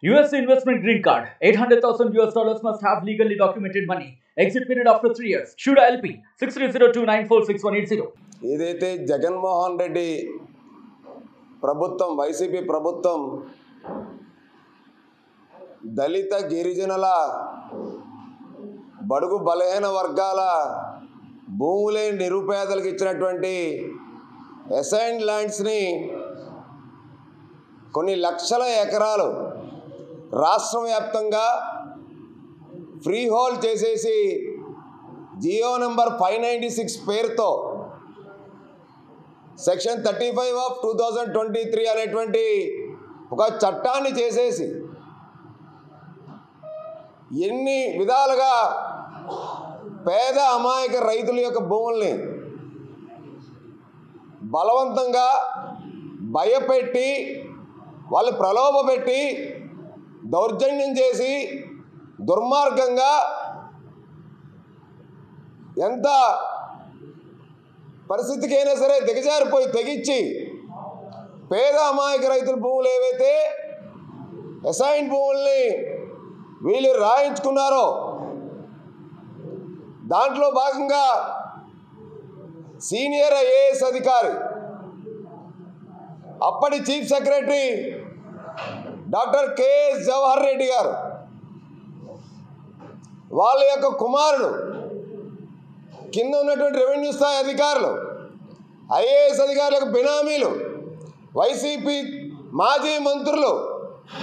US investment green card. $800,000 must have legally documented money. Exit period after 3 years. Shuda LP 6302946180. ఏదైతే జగన్మోహన్ రెడ్డి ప్రభుత్వం YCP ప్రభుత్వం దళిత గిరిజనుల బడుగు బలహీన వర్గాల భూములే నిరుపేదలకు ఇచ్చినటువంటి అసైన్డ్ ల్యాండ్స్ని కొన్ని లక్షల ఎకరాలు రాష్ట్ర వ్యాప్తంగా ఫ్రీ హోల్డ్ చేసేసి జియో నెంబర్ 596 పేరుతో సెక్షన్ 35 ఆఫ్ 2023 అనేటువంటి ఒక చట్టాన్ని చేసేసి ఎన్ని విధాలుగా పేద అమాయక రైతుల యొక్క భూముల్ని బలవంతంగా భయపెట్టి వాళ్ళు ప్రలోభపెట్టి దౌర్జన్యం చేసి దుర్మార్గంగా ఎంత పరిస్థితికైనా సరే దిగజారిపోయి తెగించి పేద అమాయక రైతుల భూములు ఏవైతే అసైన్ భూముల్ని వీళ్ళు రాయించుకున్నారో దాంట్లో భాగంగా సీనియర్ ఐఏఎస్ అధికారి అప్పటి chief secretary doctor KS Jawahar Reddy గారు వాళ్ళ యొక్క కుమారుడు కింద ఉన్నటువంటి రెవెన్యూ స్థాయి అధికారులు ఐఏఎస్ అధికారులకు బినామీలు వైసీపీ మాజీ మంత్రులు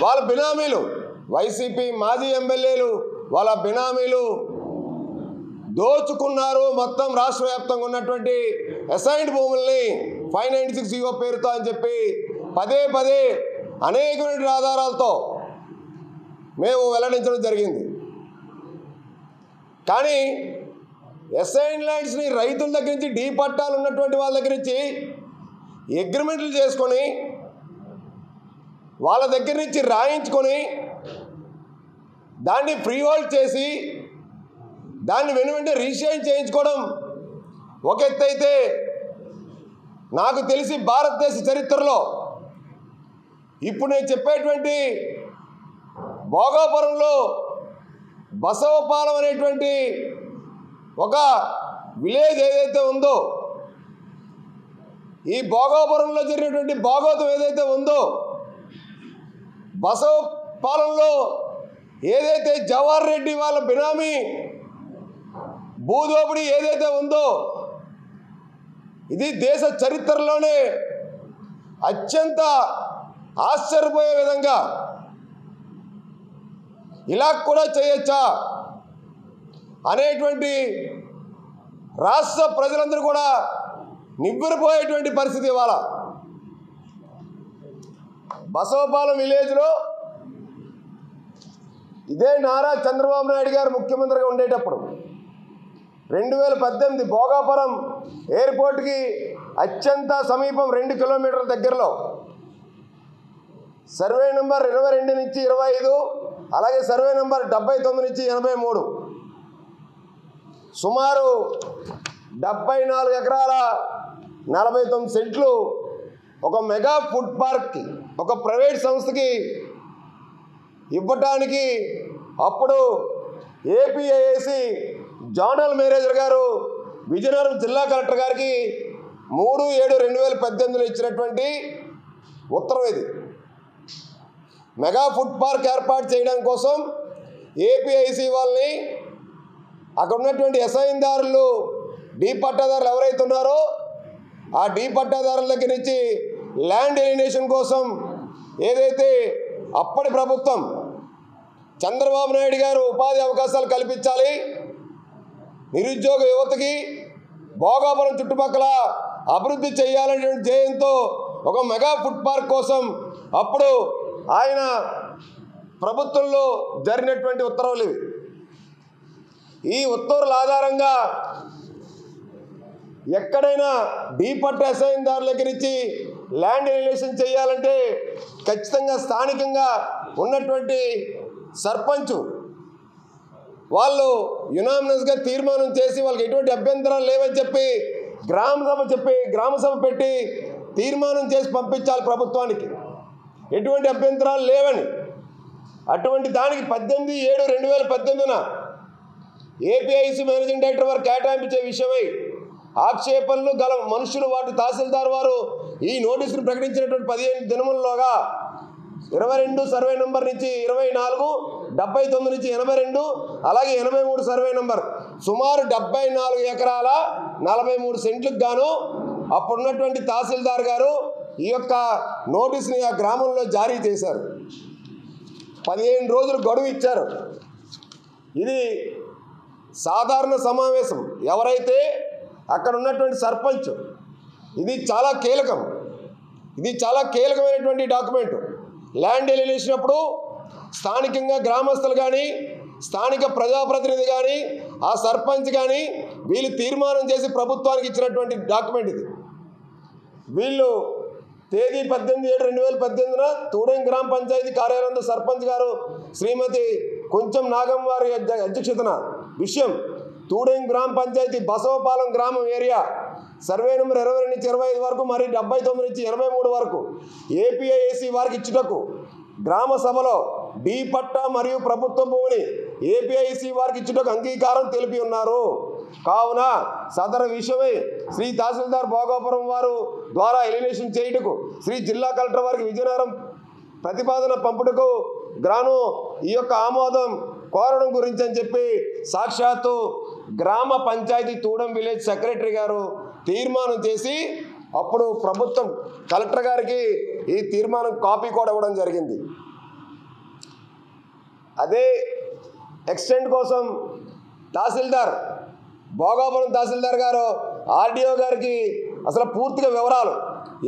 వాళ్ళ బినామీలు వైసీపీ మాజీ ఎమ్మెల్యేలు వాళ్ళ బినామీలు దోచుకున్నారు మొత్తం రాష్ట్ర వ్యాప్తంగా ఉన్నటువంటి అసైన్డ్ భూముల్ని 596 జియో పేరుతో అని చెప్పి పదే పదే అనేకమైన ఆధారాలతో మేము వెల్లడించడం జరిగింది. కానీ అసైన్డ్ ల్యాండ్స్ని రైతుల దగ్గర నుంచి డీ పట్టాలు ఉన్నటువంటి వాళ్ళ దగ్గర నుంచి అగ్రిమెంట్లు చేసుకొని వాళ్ళ దగ్గర నుంచి రాయించుకొని దాన్ని ఫ్రీ హోల్డ్ చేసి దాన్ని వెనువెంటనే రిజిస్ట్రేషన్ చేయించుకోవడం ఒక ఎత్తు అయితే, నాకు తెలిసి భారతదేశ చరిత్రలో ఇప్పుడు నేను చెప్పేటువంటి భోగాపురంలో బసవపాలెం అనేటువంటి ఒక విలేజ్ ఏదైతే ఉందో, ఈ భోగాపురంలో జరిగినటువంటి భాగవతం ఏదైతే ఉందో, బసవపాలెంలో ఏదైతే జవహర్ రెడ్డి వాళ్ళ బినామీ భూదోపిడీ ఏదైతే ఉందో, ఇది దేశ చరిత్రలోనే అత్యంత ఆశ్చర్యపోయే విధంగా ఇలా కూడా చేయొచ్చా అనేటువంటి రాష్ట్ర ప్రజలందరూ కూడా నివ్వెరపోయేటువంటి పరిస్థితి. ఇవాళ బసవపాలెం విలేజ్లో ఇదే నారా చంద్రబాబు నాయుడు గారు ముఖ్యమంత్రిగా ఉండేటప్పుడు 2018 భోగాపురం ఎయిర్పోర్ట్కి అత్యంత సమీపం 2 కిలోమీటర్ల దగ్గరలో సర్వే నెంబర్ 22 నుంచి 25, అలాగే సర్వే నెంబర్ 79 నుంచి 83, సుమారు 74 ఎకరాల 49 సెంట్లు ఒక మెగా ఫుడ్ పార్క్కి, ఒక ప్రైవేట్ సంస్థకి ఇవ్వటానికి అప్పుడు ఏపీఐఏసి జోనల్ మేనేజర్ గారు విజయనగరం జిల్లా కలెక్టర్ గారికి 3/7/2018 ఇచ్చినటువంటి ఉత్తరం ఇది. మెగా ఫుడ్ పార్క్ ఏర్పాటు చేయడం కోసం ఏపీఐసి వాళ్ళని అక్కడ ఉన్నటువంటి అసైన్దారులు డీ పట్టాదారులు ఎవరైతే ఉన్నారో ఆ డీ పట్టాదారుల దగ్గర నుంచి ల్యాండ్ ఎలినేషన్ కోసం ఏదైతే అప్పటి ప్రభుత్వం చంద్రబాబు నాయుడు గారు ఉపాధి అవకాశాలు కల్పించాలి, నిరుద్యోగ యువతకి భోగాపురం చుట్టుపక్కల అభివృద్ధి చేయాలనే ధ్యేయంతో ఒక మెగా ఫుడ్ పార్క్ కోసం అప్పుడు ఆయన ప్రభుత్వంలో జరిగినటువంటి ఉత్తర్వులు ఇవి. ఈ ఉత్తర్వుల ఆధారంగా ఎక్కడైనా డీ పట్టా అసైన్దారుల దగ్గర నుంచి ల్యాండ్ ఎలినేషన్ చేయాలంటే ఖచ్చితంగా స్థానికంగా ఉన్నటువంటి సర్పంచ్ వాళ్ళు యునామినస్గా తీర్మానం చేసి వాళ్ళకి ఎటువంటి అభ్యంతరాలు లేవని చెప్పి గ్రామ సభ పెట్టి తీర్మానం చేసి పంపించాలి ప్రభుత్వానికి, ఎటువంటి అభ్యంతరాలు లేవని. అటువంటి దానికి 18/7/2018న ఏపీఐసి మేనేజింగ్ డైరెక్టర్ వారు కేటాయించే విషయమై ఆక్షేపణలు గల మనుషులు వాటి తహసీల్దార్ వారు ఈ నోటీసును ప్రకటించినటువంటి 15 దినములలోగా 22 సర్వే నెంబర్ నుంచి 24, 79 నుంచి 82, అలాగే 83 సర్వే నెంబర్ సుమారు 74 ఎకరాల 43 సెంట్లకు గాను అప్పుడున్నటువంటి తహసీల్దార్ గారు ఈ యొక్క నోటీసుని ఆ గ్రామంలో జారీ చేశారు. 15 రోజులు గడువు ఇచ్చారు. ఇది సాధారణ సమావేశం. ఎవరైతే అక్కడ ఉన్నటువంటి సర్పంచ్, ఇది చాలా కీలకమైనటువంటి డాక్యుమెంట్. ల్యాండ్ ఎలినేషన్ అప్పుడు స్థానికంగా గ్రామస్తులు కానీ, స్థానిక ప్రజాప్రతినిధి కానీ, ఆ సర్పంచ్ కానీ వీళ్ళు తీర్మానం చేసి ప్రభుత్వానికి ఇచ్చినటువంటి డాక్యుమెంట్ ఇది. వీళ్ళు తేదీ 18/7/2018న తూడెం గ్రామ పంచాయతీ కార్యాలయంలో సర్పంచ్ గారు శ్రీమతి కొంచెం నాగం వారి అధ్యక్షతన విషయం తూడెం గ్రామ పంచాయతీ బసవపాలెం గ్రామం ఏరియా సర్వే నెంబర్ 22 నుంచి 25 వరకు మరియు 79 నుంచి 83 వరకు ఏపీఐఏసీ వారికి ఇచ్చుటకు గ్రామ సభలో డి పట్టా మరియు ప్రభుత్వ భూమిని ఏపీఐసి వారికి ఇచ్చుటకు అంగీకారం తెలిపి ఉన్నారు. కావున సదర విషయమై శ్రీ తహసీల్దార్ భోగాపురం వారు ద్వారా ఎలినేషన్ చేయుటకు శ్రీ జిల్లా కలెక్టర్ వారికి విజయనగరం ప్రతిపాదన పంపుటకు గ్రాను ఈ యొక్క ఆమోదం కోరడం గురించి అని చెప్పి సాక్షాత్తు గ్రామ పంచాయతీ తూడం విలేజ్ సెక్రటరీ గారు తీర్మానం చేసి అప్పుడు ప్రభుత్వం కలెక్టర్ గారికి ఈ తీర్మానం కాపీ కూడా ఇవ్వడం జరిగింది. అదే ఎక్స్టెంట్ కోసం తహసీల్దార్ భోగాపురం తహసీల్దార్ గారు ఆర్డీఓ గారికి అసలు పూర్తిగా వివరాలు,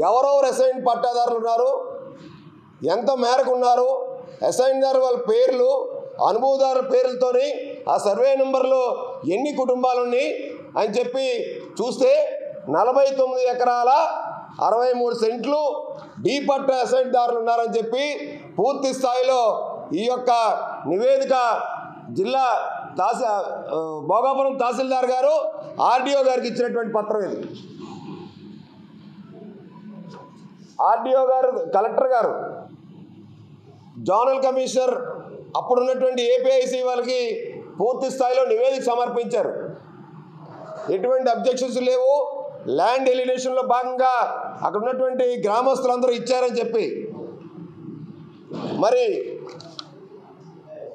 ఎవరెవరు అసైన్ పట్టాదారులు ఉన్నారు, ఎంత మేరకు ఉన్నారు, అసైన్దారు వాళ్ళ పేర్లు, అనుభవదారుల పేర్లతోని ఆ సర్వే నెంబర్లో ఎన్ని కుటుంబాలు ఉన్నాయి అని చెప్పి చూస్తే 49 ఎకరాల 63 సెంట్లు డి పట్ట అసైన్దారులు ఉన్నారని చెప్పి పూర్తి స్థాయిలో ఈ యొక్క నివేదిక జిల్లా భోగాపురం తహసీల్దార్ గారు ఆర్డీఓ గారికి ఇచ్చినటువంటి పత్రం ఇది. ఆర్డీఓ గారు, కలెక్టర్ గారు, జోనల్ కమిషనర్ అప్పుడున్నటువంటి ఏపీఐసి వాళ్ళకి పూర్తి స్థాయిలో నివేదిక సమర్పించారు. ఎటువంటి అబ్జెక్షన్స్ లేవు. ల్యాండ్ ఎలినేషన్లో భాగంగా అక్కడ ఉన్నటువంటి గ్రామస్తులందరూ ఇచ్చారని చెప్పి మరి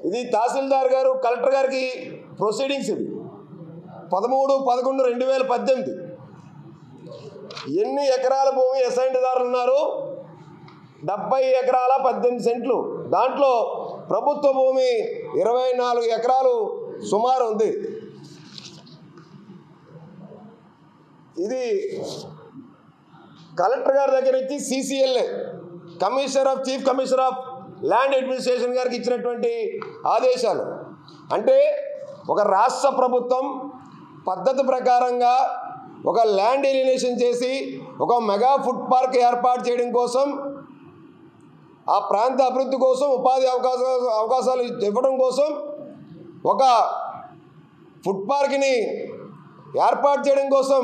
ఇది తహసీల్దార్ గారు కలెక్టర్ గారికి ప్రొసీడింగ్స్. ఇది 13/11/2018 ఎన్ని ఎకరాల భూమి అసైన్దారులు ఉన్నారు? 70 ఎకరాల 18 సెంట్లు. దాంట్లో ప్రభుత్వ భూమి 24 ఎకరాలు సుమారు ఉంది. ఇది కలెక్టర్ గారి దగ్గర నుంచి CCLA chief commissioner of land administration గారికి ఇచ్చినటువంటి ఆదేశాలు. అంటే ఒక రాష్ట్ర ప్రభుత్వం పద్ధతి ప్రకారంగా ఒక ల్యాండ్ ఎలినేషన్ చేసి ఒక మెగా ఫుడ్ పార్క్ ఏర్పాటు చేయడం కోసం, ఆ ప్రాంత అభివృద్ధి కోసం, ఉపాధి అవకాశాలు ఇవ్వడం కోసం ఒక ఫుడ్ పార్క్ని ఏర్పాటు చేయడం కోసం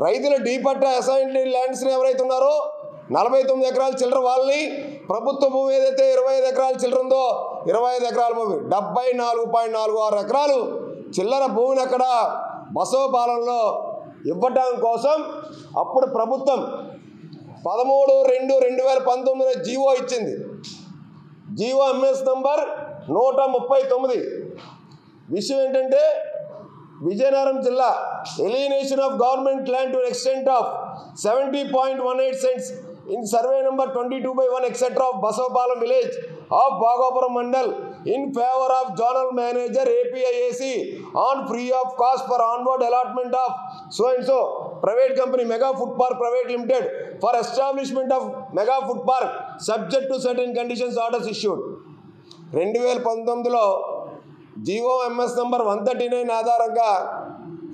రైతుల డీ పట్ట అసైన్డ్ ల్యాండ్స్ని ఎవరైతే ఉన్నారో 49 ఎకరాల చిల్లర వాళ్ళని, ప్రభుత్వ భూమి ఏదైతే 25 ఎకరాల చిల్లర ఉందో 25 ఎకరాల భూమి 74.46 ఎకరాలు చిల్లర భూమిని అక్కడ బసవపాలెంలో ఇవ్వటం కోసం అప్పుడు ప్రభుత్వం 13/2/2019 జీవో ఇచ్చింది. GO MS number 139. విషయం ఏంటంటే విజయనగరం జిల్లా alienation of government land to extent of 70.18 cents in survey number 22/1 etcetera of Basavapalem village of Bhogapuram mandal in favour of zonal manager APIAC on free of cost for onward allotment of so and so private company mega food park private limited for establishment of mega food park subject to certain conditions orders issued. 2019లో GO MS number 139 ఆధారంగా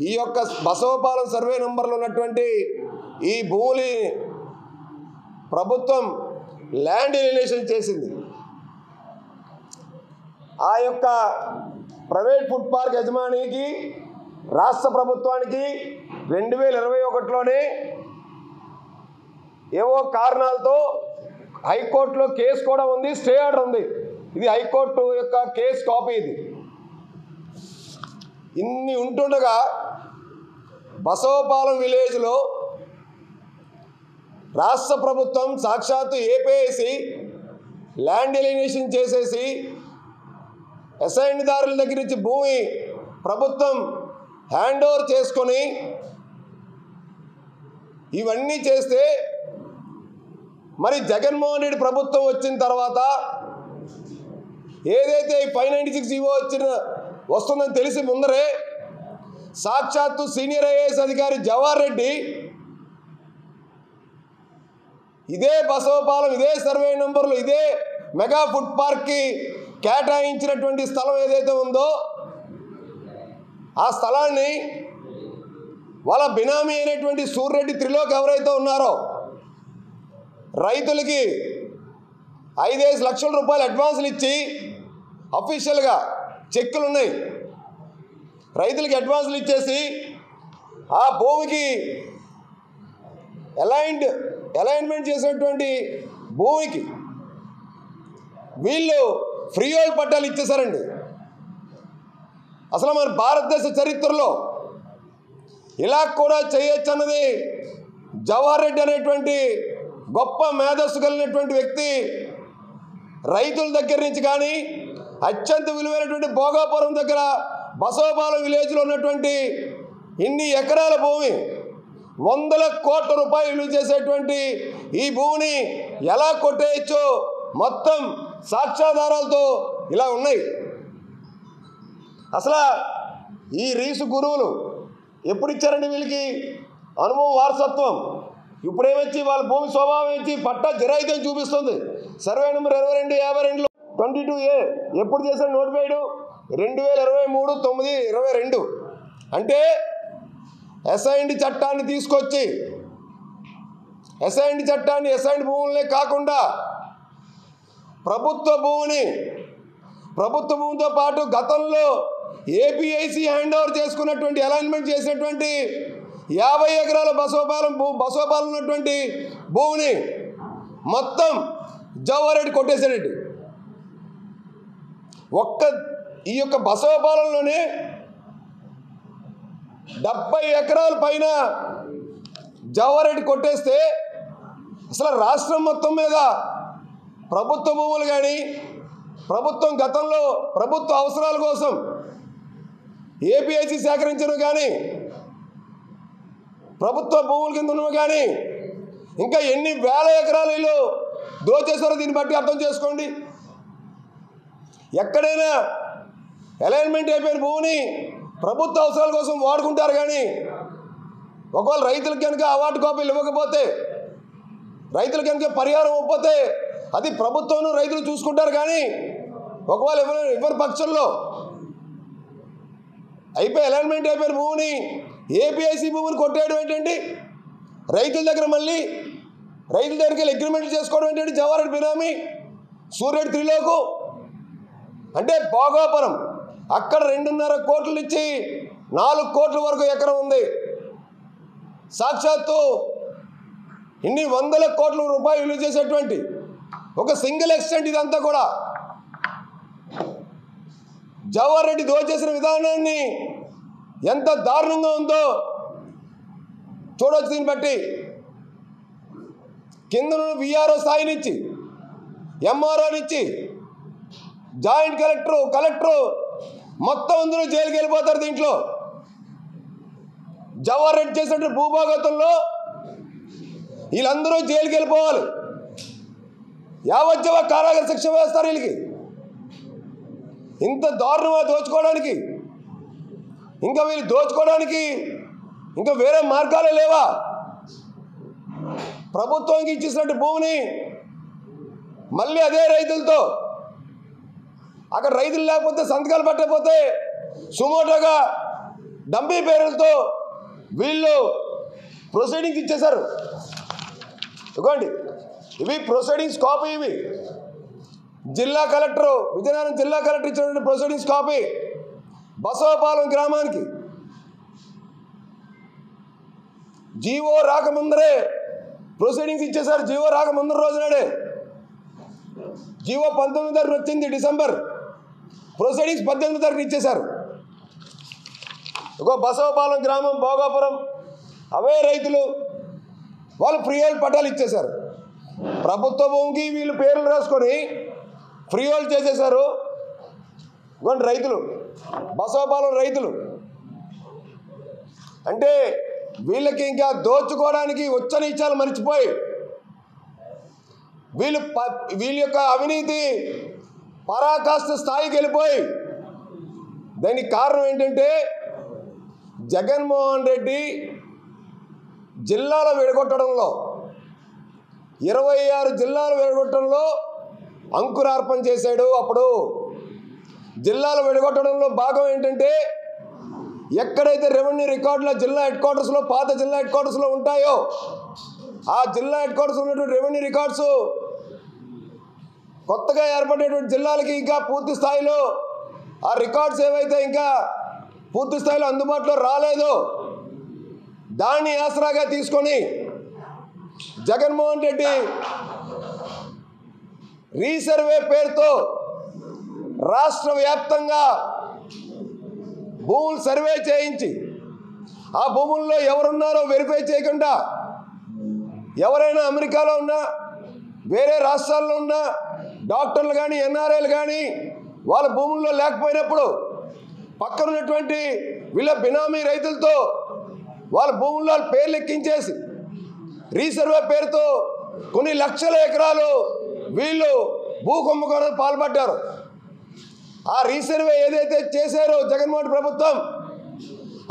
ఈ యొక్క Basavapalem survey నెంబర్లో ఉన్నటువంటి ఈ భూముని ప్రభుత్వం land alienation చేసింది. ఆ యొక్క ప్రైవేట్ ఫుడ్ పార్క్ యజమానికి రాష్ట్ర ప్రభుత్వానికి 2021లోనే ఏవో కారణాలతో హైకోర్టులో కేసు కూడా ఉంది, స్టే ఆర్డర్ ఉంది. ఇది హైకోర్టు యొక్క కేసు కాపీ. ఇది ఇన్ని ఉంటుండగా బసవపాలెం విలేజ్లో రాష్ట్ర ప్రభుత్వం సాక్షాత్తు ఏపీఐసి ల్యాండ్ ఎలినేషన్ చేసేసి అసైన్దారుల దగ్గర నుంచి భూమి ప్రభుత్వం హ్యాండ్ ఓవర్ చేసుకొని ఇవన్నీ చేస్తే మరి జగన్మోహన్ రెడ్డి ప్రభుత్వం వచ్చిన తర్వాత ఏదైతే 596 వస్తుందని తెలిసి ముందరే సాక్షాత్తు సీనియర్ ఐఏఎస్ అధికారి జవహర్ రెడ్డి ఇదే బసవపాలెం, ఇదే సర్వే నంబర్లు, ఇదే మెగా ఫుడ్ పార్క్కి కేటాయించినటువంటి స్థలం ఏదైతే ఉందో ఆ స్థలాన్ని వాళ్ళ బినామీ అయినటువంటి సూర్రెడ్డి త్రిలోక్ ఎవరైతే ఉన్నారో రైతులకి 5 లక్షల రూపాయలు అడ్వాన్సులు ఇచ్చి అఫీషియల్గా చెక్కులు ఉన్నాయి, రైతులకి అడ్వాన్సులు ఇచ్చేసి ఆ భూమికి అలైన్మెంట్ చేసినటువంటి భూమికి వీళ్ళు ఫ్రీ హోల్డ్ పట్టాలు ఇచ్చేశారండి. అసలు మన భారతదేశ చరిత్రలో ఇలా కూడా చేయొచ్చు అన్నది జవహర్ రెడ్డి అనేటువంటి గొప్ప మేధస్సు కలిగినటువంటి వ్యక్తి రైతుల దగ్గర నుంచి కానీ అత్యంత విలువైనటువంటి భోగాపురం దగ్గర బసవపాలెం విలేజ్లో ఉన్నటువంటి ఇన్ని ఎకరాల భూమి 100 కోట్ల రూపాయలు విలువ చేసేటువంటి ఈ భూమిని ఎలా కొట్టేయచ్చో మొత్తం సాక్ష్యాధారాలతో ఇలా ఉన్నాయి. అసలు ఈ రీసు గురువులు ఎప్పుడు ఇచ్చారండి వీళ్ళకి అనుభవం, వారసత్వం? ఇప్పుడేమొచ్చి వాళ్ళ భూమి స్వభావం ఇచ్చి పట్టా జిరాయితీ చూపిస్తుంది. సర్వే నెంబర్ 2252 22A ఎప్పుడు చేశారు నోటిఫైడ్? 2023/9/22. అంటే అసైన్డ్ చట్టాన్ని తీసుకొచ్చి అసైన్డ్ భూములనే కాకుండా ప్రభుత్వ భూమితో పాటు గతంలో ఏపీఐసి హ్యాండ్ ఓవర్ చేసుకున్నటువంటి అలైన్మెంట్ చేసినటువంటి 50 ఎకరాల బసవపాలెం ఉన్నటువంటి భూమిని మొత్తం జవహర్ రెడ్డి కొట్టేశాడండి. ఈ యొక్క బసవపాలెంలోనే 70 ఎకరాల పైన జవహర్ రెడ్డి కొట్టేస్తే అసలు రాష్ట్రం మొత్తం మీద ప్రభుత్వ భూములు కానీ ప్రభుత్వం గతంలో ప్రభుత్వ అవసరాల కోసం ఏపీఐసి సేకరించడం కానీ ప్రభుత్వ భూముల కింద ఉన్నవి కానీ ఇంకా ఎన్ని వేల ఎకరాలు దోచేశారో దీన్ని బట్టి అర్థం చేసుకోండి. ఎక్కడైనా అలైన్మెంట్ అయిపోయిన భూమిని ప్రభుత్వ అవసరాల కోసం వాడుకుంటారు కానీ ఒకవేళ రైతులకు కనుక అవార్డు కాపీలు ఇవ్వకపోతే, రైతులకు కనుక పరిహారం ఇవ్వకపోతే అది ప్రభుత్వం రైతులు చూసుకుంటారు. కానీ ఒకవేళ ఎవరి పక్షంలో అలైన్మెంట్ అయిపోయిన భూమిని ఏపీఐసి భూమిని కొట్టేయడం ఏంటండి? రైతుల దగ్గర మళ్ళీ రైతుల దగ్గరికి వెళ్ళి అగ్రిమెంట్లు చేసుకోవడం ఏంటంటే జవహర్ రెడ్డి బినామీ సూర్రెడ్డి త్రిలోకు. అంటే భోగాపురం అక్కడ 2.5 కోట్లు ఇచ్చి 4 కోట్ల వరకు ఎకరం ఉంది. సాక్షాత్తు ఇన్ని 100 కోట్ల రూపాయలు విలువ చేసేటువంటి ఒక సింగిల్ ఎక్స్టెంట్ ఇదంతా కూడా జవహర్ రెడ్డి దోచేసిన విధానాన్ని ఎంత దారుణంగా ఉందో చూడవచ్చు. దీన్ని బట్టి కింద విఆర్ఓ స్థాయినిచ్చి ఎంఆర్ఓనిచ్చి జాయింట్ కలెక్టరు మొత్తం అందరూ జైలుకి వెళ్ళిపోతారు. దీంట్లో జవహర్ రెడ్డి చేసినట్టు భూభాగతంలో వీళ్ళందరూ జైలుకి వెళ్ళిపోవాలి. యావజ్జీవ కారాగార శిక్ష వేస్తారు వీళ్ళకి. ఇంత దారుణంగా దోచుకోవడానికి, ఇంకా వీళ్ళు దోచుకోవడానికి ఇంకా వేరే మార్గాలే లేవా? ప్రభుత్వానికి ఇచ్చేసినట్టు భూమిని మళ్ళీ అదే రైతులతో అక్కడ రైతులు లేకపోతే సంతకాలు పట్టకపోతే సుమోటోగా డంపీ పేర్లతో వీళ్ళు ప్రొసీడింగ్స్ ఇచ్చేశారు. ఇవ్వండి, ఇవి ప్రొసీడింగ్స్ కాపీ. ఇవి విజయనగరం జిల్లా కలెక్టర్ ఇచ్చినటువంటి ప్రొసీడింగ్స్ కాపీ. బసవపాలెం గ్రామానికి జీవో రాకముందరే ప్రొసీడింగ్స్ ఇచ్చేశారు. జీవో రాకముందర రోజునాడే జీవో 19 తారీఖు వచ్చింది డిసెంబర్, ప్రొసీడింగ్స్ 18 తారీఖు ఇచ్చేశారు. ఇంకో బసవపాలెం గ్రామం భోగాపురం అవే రైతులు వాళ్ళు ఫ్రీ హోల్డ్ పట్టాలు ఇచ్చేశారు. ప్రభుత్వ భూమికి వీళ్ళు పేర్లు రాసుకొని ఫ్రీ హోల్డ్ చేసేశారు. ఇంకోటి రైతులు బసవపాలెం రైతులు అంటే వీళ్ళకి ఇంకా దోచుకోవడానికి ఉచ్చనీచాలు మర్చిపోయి వీళ్ళ యొక్క అవినీతి పరాకాష్ఠ స్థాయికి వెళ్ళిపోయి, దానికి కారణం ఏంటంటే జగన్మోహన్ రెడ్డి జిల్లాల విడగొట్టడంలో 26 జిల్లాలు విడగొట్టడంలో అంకురార్పణ చేశాడు. అప్పుడు జిల్లాలు విడగొట్టడంలో భాగం ఏంటంటే ఎక్కడైతే రెవెన్యూ రికార్డుల జిల్లా హెడ్ క్వార్టర్స్లో పాత జిల్లా హెడ్ క్వార్టర్స్లో ఉంటాయో ఆ జిల్లా హెడ్ క్వార్టర్స్ ఉన్నటువంటి రెవెన్యూ రికార్డ్స్ కొత్తగా ఏర్పడేటువంటి జిల్లాలకి ఇంకా పూర్తి స్థాయిలో ఆ రికార్డ్స్ ఏవైతే ఇంకా పూర్తి స్థాయిలో అందుబాటులో రాలేదో దాన్ని ఆసరాగా తీసుకొని జగన్మోహన్ రెడ్డి రీసర్వే పేరుతో రాష్ట్ర వ్యాప్తంగా భూములు సర్వే చేయించి ఆ భూముల్లో ఎవరున్నారో వెరిఫై చేయకుండా ఎవరైనా అమెరికాలో ఉన్నా వేరే రాష్ట్రాల్లో ఉన్నా డాక్టర్లు కానీ ఎన్ఆర్ఐలు కానీ వాళ్ళ భూముల్లో లేకపోయినప్పుడు పక్కన ఉన్నటువంటి వీళ్ళ బినామీ రైతులతో వాళ్ళ భూముల్లో పేర్లు ఎక్కించేసి రీసర్వే పేరుతో కొన్ని లక్షల ఎకరాలు వీళ్ళు భూ కుంభకోణానికి పాల్పడ్డారు. ఆ రీసర్వే ఏదైతే చేశారో జగన్మోహన్ ప్రభుత్వం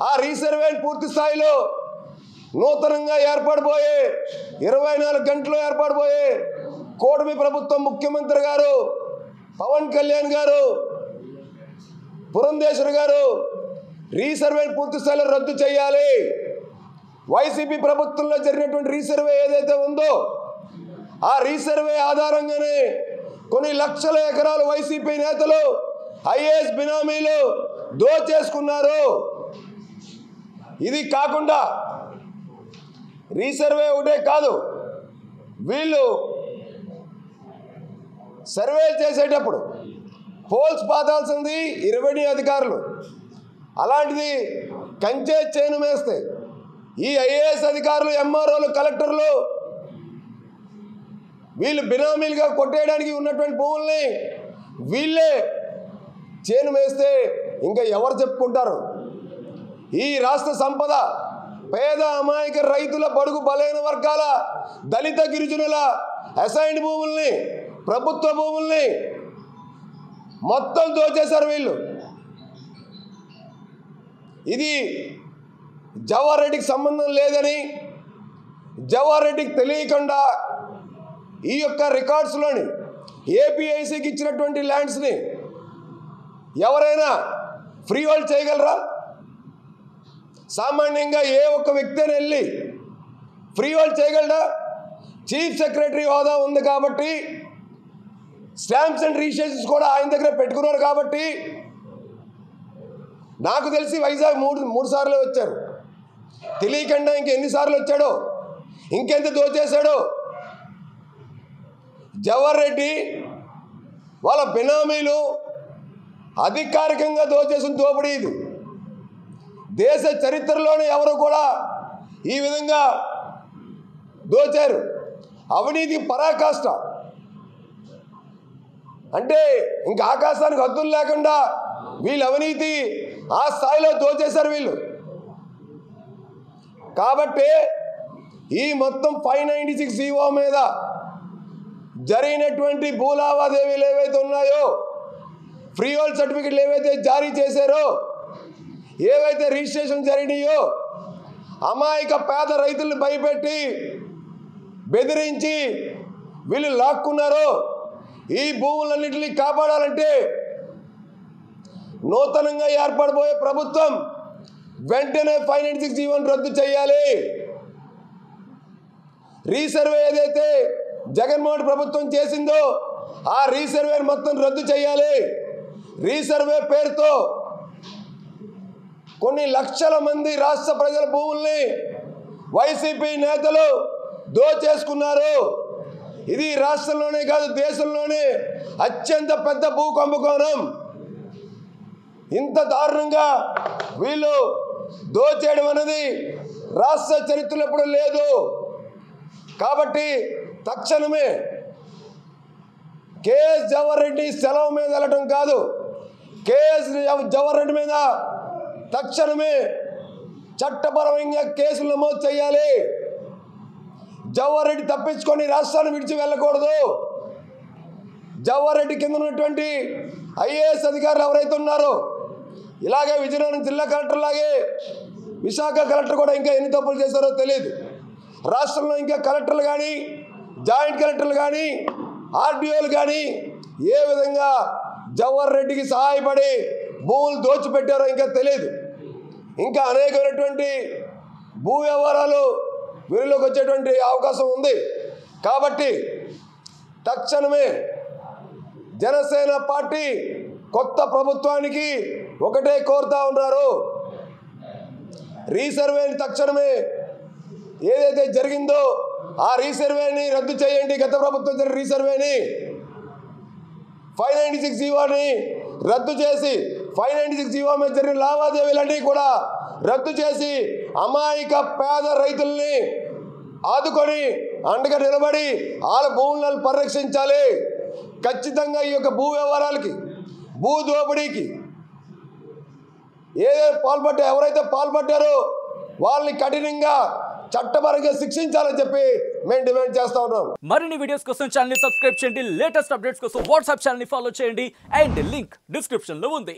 ఆ రీసర్వేని పూర్తి స్థాయిలో నూతనంగా ఏర్పడబోయే 24 గంటలు ఏర్పడబోయే కూటమి ప్రభుత్వం ముఖ్యమంత్రి గారు పవన్ కళ్యాణ్ గారు పురంధేశ్వరి గారు రీసర్వేని పూర్తి స్థాయిలో రద్దు చేయాలి. వైసీపీ ప్రభుత్వంలో జరిగినటువంటి రీసర్వే ఏదైతే ఉందో ఆ రీసర్వే ఆధారంగానే కొన్ని లక్షల ఎకరాలు వైసీపీ నేతలు ఐఏఎస్ బినామీలు దోచేసుకున్నారు. ఇది కాకుండా రీసర్వే ఒకటే కాదు, వీళ్ళు సర్వేలు చేసేటప్పుడు పోల్స్ పాతాల్సింది రెవెన్యూ అధికారులు. అలాంటిది కంచే చేను వేస్తే ఈ ఐఏఎస్ అధికారులు ఎంఆర్ఓలు కలెక్టర్లు వీళ్ళు బినామీలుగా కొట్టేయడానికి ఉన్నటువంటి భూముల్ని వీళ్ళే చేను వేస్తే ఇంకా ఎవరు చెప్పుకుంటారు? ఈ రాష్ట్ర సంపద పేద అమాయక రైతుల బడుగు బలైన వర్గాల దళిత గిరిజనుల అసైన్డ్ భూముల్ని ప్రభుత్వ భూముల్ని మొత్తం దోచేశారు వీళ్ళు. ఇది జవహర్ రెడ్డికి సంబంధం లేదని జవహర్ రెడ్డికి తెలియకుండా ఈ యొక్క రికార్డ్స్లోని ఏపీఐసికి ఇచ్చినటువంటి ల్యాండ్స్ని ఎవరైనా ఫ్రీ హోల్డ్ చేయగలరా? సామాన్యంగా ఏ ఒక్క వ్యక్తి అని వెళ్ళి ఫ్రీ హోల్డ్ చేయగలరా? చీఫ్ సెక్రటరీ హోదా ఉంది కాబట్టి స్టాంప్స్ అండ్ రిజిస్ట్రేషన్స్ కూడా ఆయన దగ్గర పెట్టుకున్నారు కాబట్టి నాకు తెలిసి వైజాగ్ మూడు సార్లు వచ్చారు. తెలియకుండా ఇంకెన్నిసార్లు వచ్చాడో, ఇంకెంత దోచేశాడో. జవహర్ రెడ్డి వాళ్ళ బినామీలు అధికారికంగా దోచేసిన దోపిడీ ఇది. దేశ చరిత్రలోనే ఎవరు కూడా ఈ విధంగా దోచారు. అవినీతి పరాకాష్ట అంటే ఇంకా ఆకాశానికి హద్దులు లేకుండా వీళ్ళు అవినీతి ఆ స్థాయిలో దోచేశారు వీళ్ళు. కాబట్టి ఈ మొత్తం 596 జీవో మీద జరిగినటువంటి భూ లావాదేవీలు ఏవైతే ఉన్నాయో, ఫ్రీ హోల్డ్ సర్టిఫికెట్లు ఏవైతే జారీ చేశారో, ఏవైతే రిజిస్ట్రేషన్ జరిగినాయో, అమాయక పేద రైతులను భయపెట్టి బెదిరించి వీళ్ళు లాక్కున్నారో, ఈ భూములన్నింటినీ కాపాడాలంటే నూతనంగా ఏర్పడబోయే ప్రభుత్వం వెంటనే 596 జీవోను రద్దు చేయాలి. రీసర్వే ఏదైతే జగన్మోహన్ ప్రభుత్వం చేసిందో ఆ రీసర్వేని మొత్తం రద్దు చేయాలి. రీసర్వే పేరుతో కొన్ని లక్షల మంది రాష్ట్ర ప్రజల భూముల్ని వైసీపీ నేతలు దోచేసుకున్నారు. ఇది రాష్ట్రంలోనే కాదు దేశంలోనే అత్యంత పెద్ద భూ కుంభకోణం. ఇంత దారుణంగా వీళ్ళు దోచేయడం అనేది రాష్ట్ర చరిత్రలో ఎప్పుడు లేదు. కాబట్టి తక్షణమే కేఎస్ జవహర్ రెడ్డి సెలవు మీద వెళ్ళటం కాదు, కేఎస్ జవహర్ రెడ్డి మీద తక్షణమే చట్టపరమైన కేసులు నమోదు చేయాలి. జవహర్ రెడ్డి తప్పించుకొని రాష్ట్రాన్ని విడిచి వెళ్ళకూడదు. జవహర్ రెడ్డి కింద ఉన్నటువంటి ఐఏఎస్ అధికారులు ఎవరైతే ఉన్నారో, ఇలాగే విజయనగరం జిల్లా కలెక్టర్ లాగే విశాఖ కలెక్టర్ కూడా ఇంకా ఎన్ని తప్పులు చేశారో తెలియదు. రాష్ట్రంలో ఇంకా కలెక్టర్లు కానీ, జాయింట్ కలెక్టర్లు కానీ, ఆర్డీఓలు కానీ ఏ విధంగా జవహర్ రెడ్డికి సహాయపడి భూములు దోచిపెట్టారో ఇంకా తెలియదు. ఇంకా అనేకమైనటువంటి భూ వ్యవహారాలు వీరిలోకి వచ్చేటువంటి అవకాశం ఉంది. కాబట్టి తక్షణమే జనసేన పార్టీ కొత్త ప్రభుత్వానికి ఒకటే కోరుతా ఉన్నారు, రీసర్వేని తక్షణమే ఏదైతే జరిగిందో ఆ రీసర్వేని రద్దు చేయండి. గత ప్రభుత్వం జరిగిన రీసర్వేని 596 జీవోని రద్దు చేసి 596 జీవో మీద జరిగిన లావాదేవీలన్నీ కూడా రద్దు చేసి అమాయక పేద రైతుల్ని ఆదుకొని అండగా నిలబడి వాళ్ళ భూములను పరిరక్షించాలి. ఖచ్చితంగా ఈ యొక్క భూ వ్యవహారాలకి, భూ దోపిడీకి ఎవరైతే పాల్పడ్డారో వాళ్ళని కఠినంగా చట్టపరంగా శిక్షించాలని చెప్పి మేము డిమాండ్ చేస్తా ఉన్నాం. మరిన్ని వీడియోస్ కోసం ఛానల్ ని సబ్స్క్రైబ్ చేయండి, లేటెస్ట్ అప్డేట్స్ కోసం వాట్సాప్ ఛానల్ ని ఫాలో చేయండి అండ్ లింక్ డిస్క్రిప్షన్ లో ఉంది.